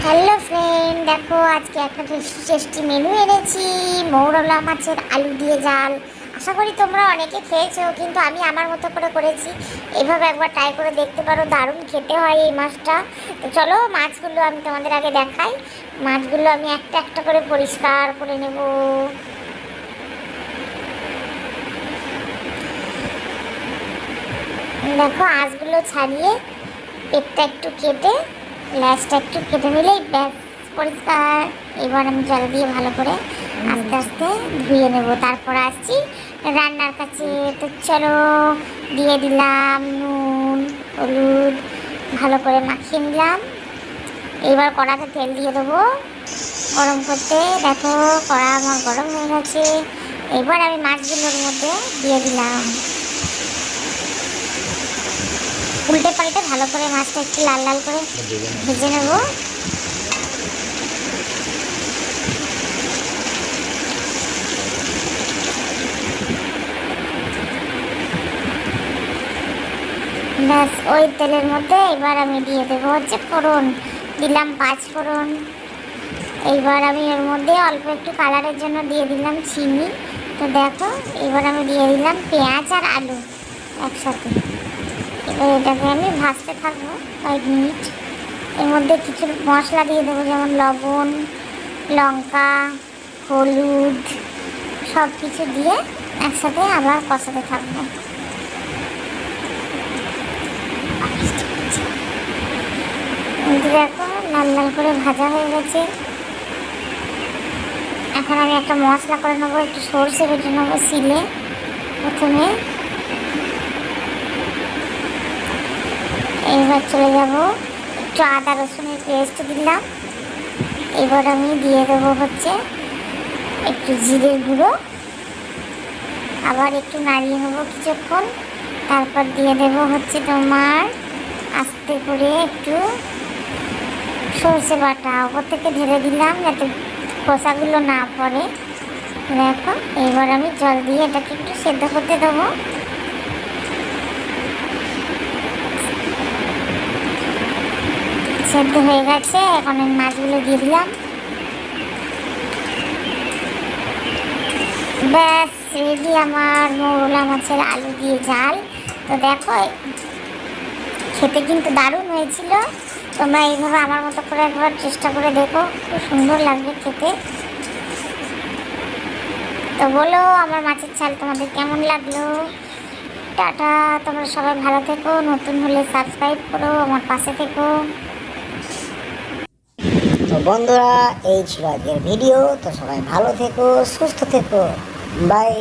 Hello friend, দেখো আজকে একটা টেস্টি মেনু এনেছি। মৌরলা মাছের আলু দিয়ে জাল। আশা করি তোমরা অনেকে খেয়েছো, কিন্তু আমি আমার মতো করে করেছি। এইভাবে একবার ট্রাই করে দেখতে পারো, দারুণ খেতে হয় এই মাছটা। তো চলো মাছগুলো আমি তোমাদের আগে দেখাই। মাছগুলো আমি একটা একটা করে পরিষ্কার করে নেব। দেখো আঁশগুলো ছাড়িয়ে পেটটা একটু কেটে ল্যাসটা একটু কেটে নিলেই ব্যাস পরিষ্কার। এবার আমি জল দিয়ে ভালো করে আস্তে আস্তে ধুয়ে নেব। তারপর আসছি রান্নার কাছে। তো চলো, দিয়ে দিলাম নুন হলুদ, ভালো করে মাখিয়ে নিলাম। এবার কড়াতে তেল দিয়ে দেবো গরম করতে। দেখো কড়া আমার গরম হয়ে গেছে। এবার আমি মাছগুলোর মধ্যে দিয়ে দিলাম। উল্টে পাল্টে ভালো করে মাছটা একটু লাল লাল করে ভেজে নেব। ব্যাস ওই তেলের মধ্যে এবার আমি দিয়ে দেবো হচ্ছে ফোড়ন। দিলাম 5 ফোড়ন। এইবার আমি এর মধ্যে অল্প একটু কালারের জন্য দিয়ে দিলাম চিনি। তো দেখো এবার আমি দিয়ে দিলাম পেঁয়াজ আর আলু একসাথে। এবার এটাকে আমি ভাজতে থাকবো 5 মিনিট। এর মধ্যে কিছু মশলা দিয়ে দেবো, যেমন লবণ, লঙ্কা, হলুদ, সব কিছু দিয়ে একসাথে আবার কষাতে থাকবো। দেখো লাল লাল করে ভাজা হয়ে গেছে। এখন আমি একটা মশলা করে নেবো, একটু সরষে বেটে নেবো শিলে। প্রথমে এইবার চলে যাব একটু আদা রসুনের পেস্ট দিলাম। এবার আমি দিয়ে দেবো হচ্ছে একটু জিরের গুঁড়ো। আবার একটু নাড়িয়ে নেবো কিছুক্ষণ। তারপর দিয়ে দেবো হচ্ছে তোমার আস্তে করে একটু সরষে বাটা ওপর থেকে ঢেলে দিলাম, যাতে খোসাগুলো না পড়ে। দেখো এবার আমি জল দিয়ে এটাকে একটু সেদ্ধ করতে দেবো। সেদ্ধ হয়ে গেছে, এখন আমি মাছগুলো দিয়ে দিলাম। ব্যাস রেডি আমার মৌরলা মাছের আলু দিয়ে ঝাল। তো দেখো খেতে কিন্তু দারুণ হয়েছিল। তোমরা এইভাবে আমার মতো করে একবার চেষ্টা করে দেখো, খুব সুন্দর লাগবে খেতে। তো বলো আমার মাছের ঝাল তোমাদের কেমন লাগলো। টাটা, তোমরা সবাই ভালো থেকো। নতুন হলে সাবস্ক্রাইব করো, আমার পাশে থেকো। তো বন্ধুরা, এই ছিল আজকের ভিডিও। তো সবাই ভালো থেকো, সুস্থ থেকো। বাই।